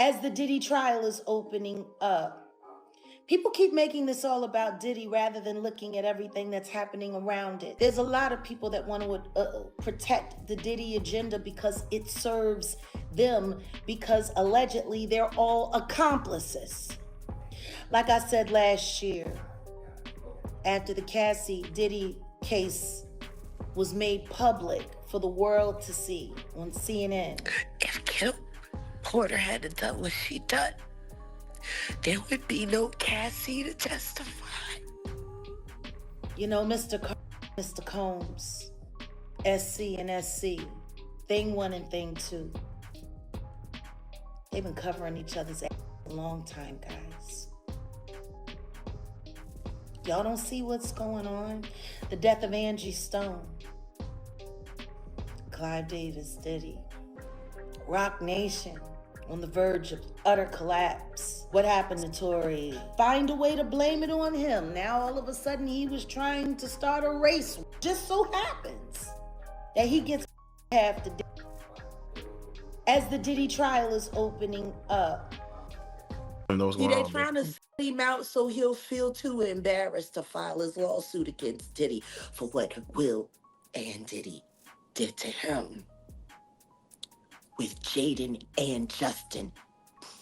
as the Diddy trial is opening up. People keep making this all about Diddy rather than looking at everything that's happening around it. There's a lot of people that want to protect the Diddy agenda because it serves them, because allegedly they're all accomplices. Like I said last year, after the Cassie Diddy case was made public for the world to see on CNN. If Kim Porter hadn't done what she done, there would be no Cassie to testify. You know, Mr. Combs, SC and SC, thing 1 and thing 2. They've been covering each other's ass a long time, guys. Y'all don't see what's going on? The death of Angie Stone, Clive Davis, Diddy, Rock Nation on the verge of utter collapse. What happened to Tory? Find a way to blame it on him. Now all of a sudden he was trying to start a race. Just so happens that he gets half the day as the Diddy trial is opening up. They're trying to set him out so he'll feel too embarrassed to file his lawsuit against Diddy for what Will and Diddy did to him. With Jaden and Justin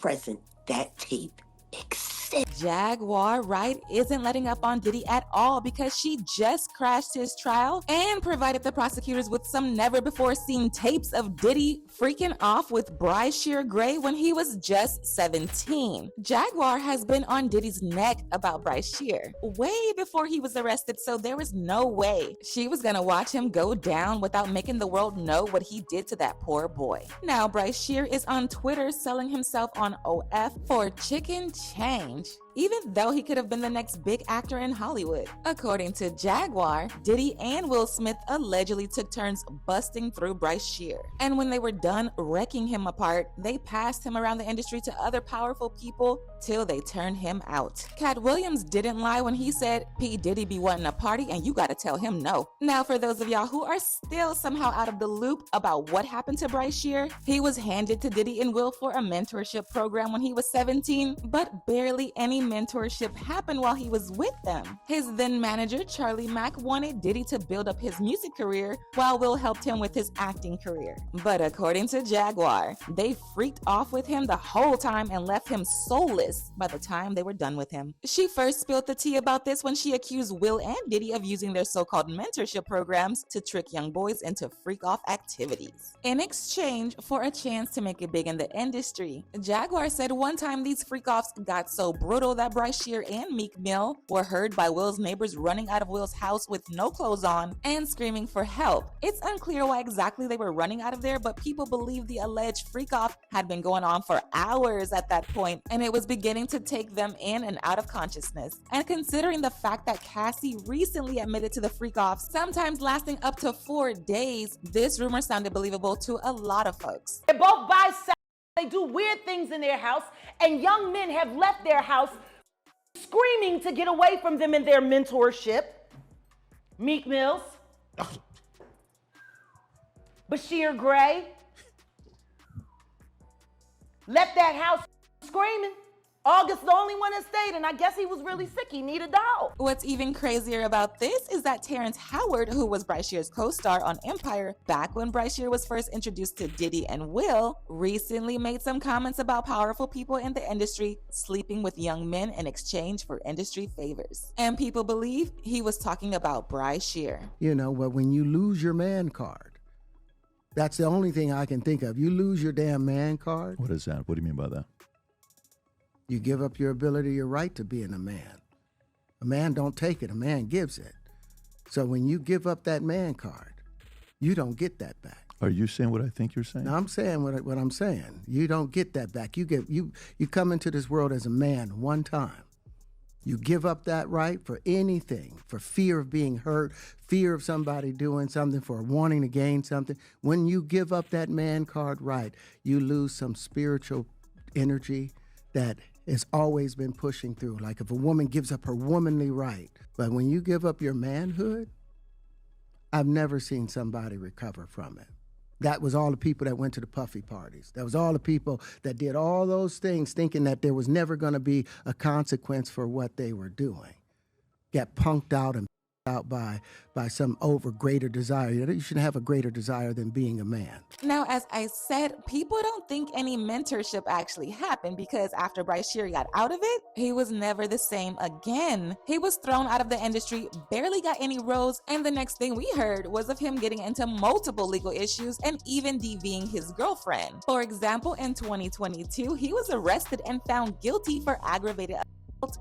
present, that tape exists. Jaguar Wright isn't letting up on Diddy at all because she just crashed his trial and provided the prosecutors with some never-before-seen tapes of Diddy freaking off with Bryshere Gray when he was just 17. Jaguar has been on Diddy's neck about Bryshere way before he was arrested, so there was no way she was gonna watch him go down without making the world know what he did to that poor boy. Now, Bryshere is on Twitter selling himself on OF for chicken change, even though he could have been the next big actor in Hollywood. According to Jaguar, Diddy and Will Smith allegedly took turns busting through Bryshere. And when they were done wrecking him apart, they passed him around the industry to other powerful people till they turned him out. Cat Williams didn't lie when he said, P. Diddy be wanting a party and you gotta tell him no. Now, for those of y'all who are still somehow out of the loop about what happened to Bryshere, he was handed to Diddy and Will for a mentorship program when he was 17, but barely any mentorship happened while he was with them. His then manager, Charlie Mack, wanted Diddy to build up his music career while Will helped him with his acting career. But according to Jaguar, they freaked off with him the whole time and left him soulless by the time they were done with him. She first spilled the tea about this when she accused Will and Diddy of using their so-called mentorship programs to trick young boys into freak-off activities in exchange for a chance to make it big in the industry. Jaguar said one time these freak-offs got so brutal that Bryshere and Meek Mill were heard by Will's neighbors running out of Will's house with no clothes on and screaming for help. It's unclear why exactly they were running out of there, but people believe the alleged freak-off had been going on for hours at that point, and it was beginning to take them in and out of consciousnness. And considering the fact that Cassie recently admitted to the freak-offs, sometimes lasting up to 4 days, this rumor sounded believable to a lot of folks. They're both bisexual. They do weird things in their house, and young men have left their house screaming to get away from them in their mentorship. Meek Mills, Bryshere Gray left that house screaming. August the only one that stayed, and I guess he was really sick. He needed a dog. What's even crazier about this is that Terrence Howard, who was Bryshere's co-star on Empire back when Bryshere was first introduced to Diddy and Will, recently made some comments about powerful people in the industry sleeping with young men in exchange for industry favors. And people believe he was talking about Bryshere. You know, well, when you lose your man card, that's the only thing I can think of. You lose your damn man card. What is that? What do you mean by that? You give up your ability, your right to being a man. A man don't take it, a man gives it. So when you give up that man card, you don't get that back. Are you saying what I think you're saying? No, I'm saying what I'm saying. You don't get that back. You come into this world as a man one time. You give up that right for anything, for fear of being hurt, fear of somebody doing something, for wanting to gain something. When you give up that man card right, you lose some spiritual energy that has always been pushing through. Like if a woman gives up her womanly right, but when you give up your manhood, I've never seen somebody recover from it. That was all the people that went to the puffy parties. That was all the people that did all those things thinking that there was never going to be a consequence for what they were doing. Get punked out and out by some greater desire. You shouldn't have a greater desire than being a man. Now, as I said, people don't think any mentorship actually happened because after Bryshere got out of it, he was never the same again. He was thrown out of the industry, barely got any roles, and the next thing we heard was of him getting into multiple legal issues and even DVing his girlfriend. For example, in 2022, he was arrested and found guilty for aggravated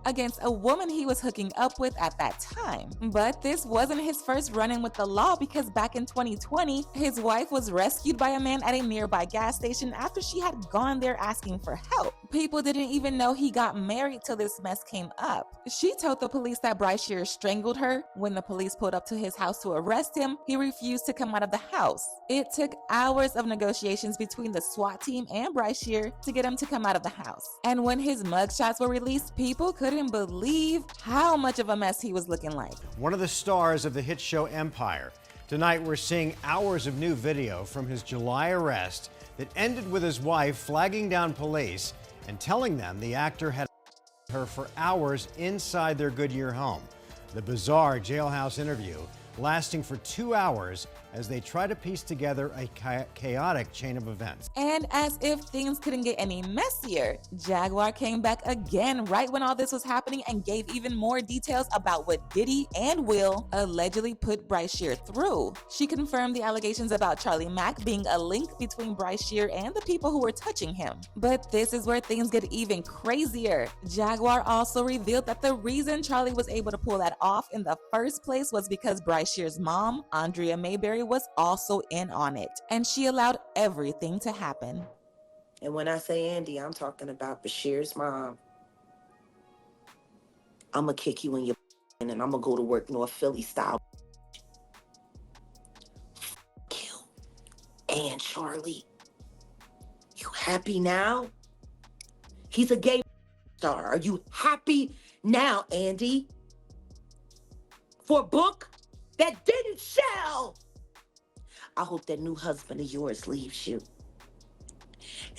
against a woman he was hooking up with at that time. But this wasn't his first run-in with the law because back in 2020, his wife was rescued by a man at a nearby gas station after she had gone there asking for help. People didn't even know he got married till this mess came up. She told the police that Bryshere strangled her. When the police pulled up to his house to arrest him, he refused to come out of the house. It took hours of negotiations between the SWAT team and Bryshere to get him to come out of the house. And when his mugshots were released, people couldn't believe how much of a mess he was looking like. One of the stars of the hit show Empire. Tonight we're seeing hours of new video from his July arrest that ended with his wife flagging down police and telling them the actor had her for hours inside their Goodyear home. The bizarre jailhouse interview lasting for 2 hours as they try to piece together a chaotic chain of events. And as if things couldn't get any messier, Jaguar came back again right when all this was happening and gave even more details about what Diddy and Will allegedly put Bryshere through. She confirmed the allegations about Charlie Mack being a link between Bryshere and the people who were touching him. But this is where things get even crazier. Jaguar also revealed that the reason Charlie was able to pull that off in the first place was because Bryshere's mom, Andrea Mayberry, was also in on it, and she allowed everything to happen. And when I say Andy, I'm talking about Bryshere's mom. I'm gonna kick you in your and I'm gonna go to work North Philly style. F you and Charlie. You happy now? He's a gay star. Are you happy now, Andy? For a book that didn't sell. I hope that new husband of yours leaves you.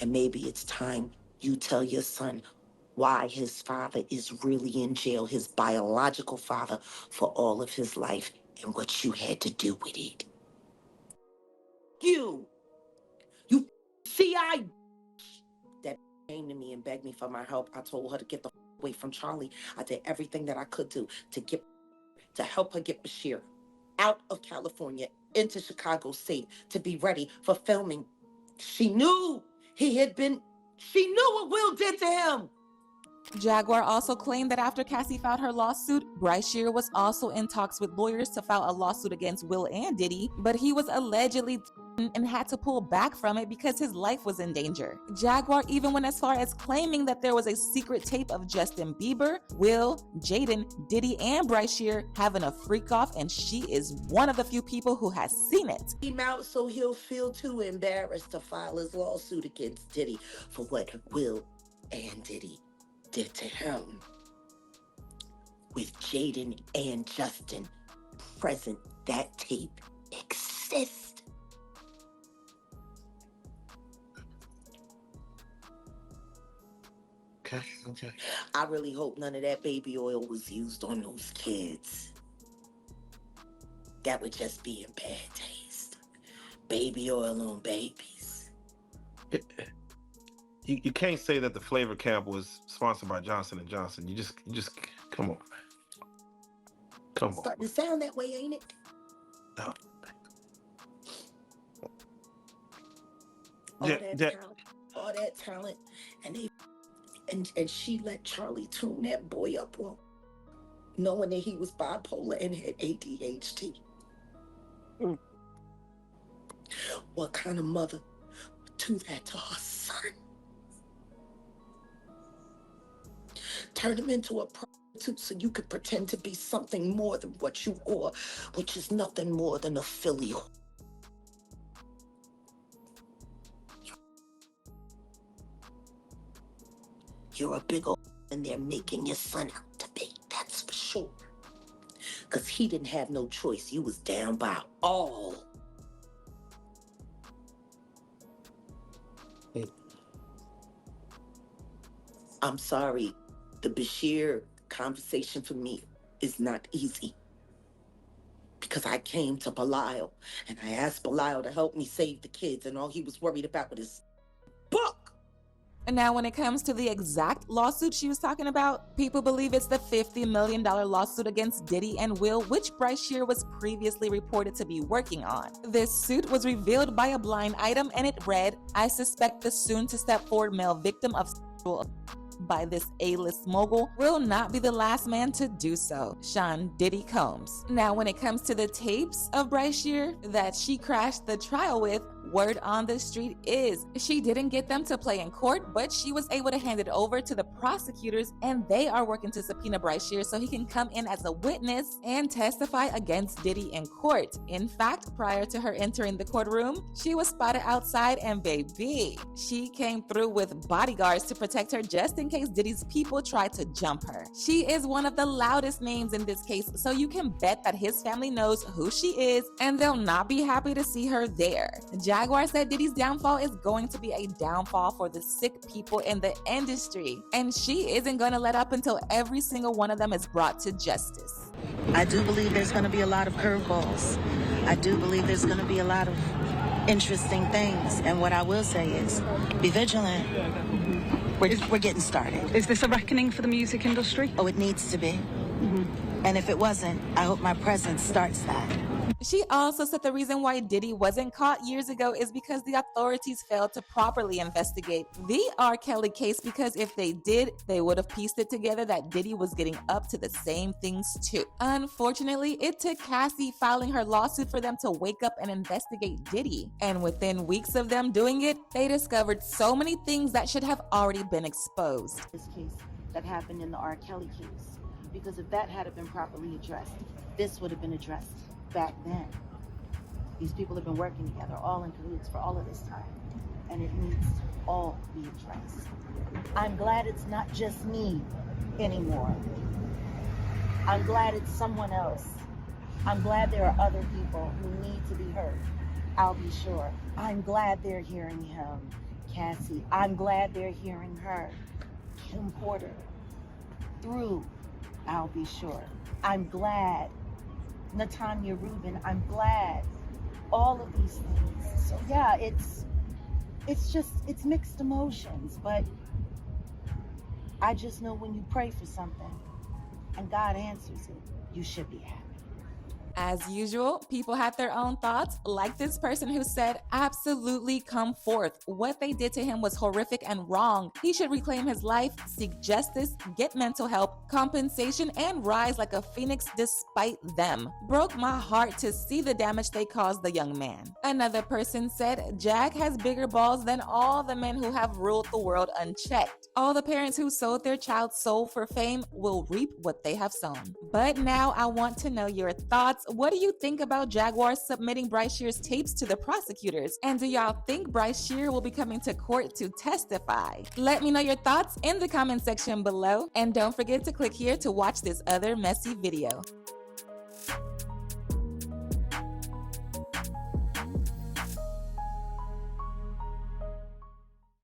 And maybe it's time you tell your son why his father is really in jail, his biological father, for all of his life and what you had to do with it. You CI that came to me and begged me for my help. I told her to get the away from Charlie. I did everything that I could do to help her get Bryshere out of California into Chicago State to be ready for filming. She knew what Will did to him. Jaguar also claimed that after Cassie filed her lawsuit, Bryshere was also in talks with lawyers to file a lawsuit against Will and Diddy, but he was allegedly and had to pull back from it because his life was in danger. Jaguar even went as far as claiming that there was a secret tape of Justin Bieber, Will, Jaden, Diddy, and Bryshere having a freak off, and she is one of the few people who has seen it. Him out so he'll feel too embarrassed to file his lawsuit against Diddy for what Will and Diddy did to him. With Jaden and Justin present, that tape exists. Okay. I really hope none of that baby oil was used on those kids. That would just be in bad taste. Baby oil on babies. You can't say that the flavor cap was sponsored by Johnson & Johnson. You just come on. Come on. Starting to sound that way, ain't it? No. All that talent, and she let Charlie tune that boy up, well, knowing that he was bipolar and had ADHD. What kind of mother would do that to her son? Turn him into a prostitute so you could pretend to be something more than what you are, which is nothing more than a filly. You're a big old and they're making your son out to be, that's for sure. Because he didn't have no choice. You was down by all. I'm sorry. The Bryshere conversation for me is not easy. Because I came to Belial and I asked Belial to help me save the kids, and all he was worried about was his book. And now when it comes to the exact lawsuit she was talking about, people believe it's the $50 million lawsuit against Diddy and Will, which Bryshere was previously reported to be working on. This suit was revealed by a blind item, and it read, "I suspect the soon-to-step-forward male victim of sexual assault by this A-list mogul will not be the last man to do so, Sean Diddy Combs." Now, when it comes to the tapes of Bryshere that she crashed the trial with, word on the street is she didn't get them to play in court, but she was able to hand it over to the prosecutors, and they are working to subpoena Bryshere so he can come in as a witness and testify against Diddy in court. In fact, prior to her entering the courtroom, she was spotted outside, and baby, she came through with bodyguards to protect her just in case Diddy's people tried to jump her. She is one of the loudest names in this case, so you can bet that his family knows who she is, and they'll not be happy to see her there. Jaguar said Diddy's downfall is going to be a downfall for the sick people in the industry, and she isn't going to let up until every single one of them is brought to justice. I do believe there's going to be a lot of curveballs. I do believe there's going to be a lot of interesting things. And what I will say is, be vigilant. We're getting started. Is this a reckoning for the music industry? Oh, it needs to be. And if it wasn't, I hope my presence starts that. She also said the reason why Diddy wasn't caught years ago is because the authorities failed to properly investigate the R. Kelly case, because if they did, they would have pieced it together that Diddy was getting up to the same things too. Unfortunately, it took Cassie filing her lawsuit for them to wake up and investigate Diddy. And within weeks of them doing it, they discovered so many things that should have already been exposed. This case that happened in the R. Kelly case, because if that had been properly addressed, this would have been addressed back then. These people have been working together, all in cahoots for all of this time, and it needs to all be addressed. I'm glad it's not just me anymore. I'm glad it's someone else. I'm glad there are other people who need to be heard. I'll be sure. I'm glad they're hearing him, Cassie. I'm glad they're hearing her, Kim Porter, through I'll be sure. I'm glad Natanya Rubin, I'm glad, all of these things. So yeah, it's mixed emotions, but I just know when you pray for something and God answers it, you should be happy. As usual, people had their own thoughts, like this person who said, absolutely come forth. What they did to him was horrific and wrong. He should reclaim his life, seek justice, get mental help, compensation, and rise like a phoenix despite them. Broke my heart to see the damage they caused the young man. Another person said, Jag has bigger balls than all the men who have ruled the world unchecked. All the parents who sold their child's soul for fame will reap what they have sown. But now I want to know your thoughts. What do you think about Jaguar submitting Bryshere's tapes to the prosecutors? And do y'all think Bryshere will be coming to court to testify? Let me know your thoughts in the comment section below. And don't forget to click here to watch this other messy video.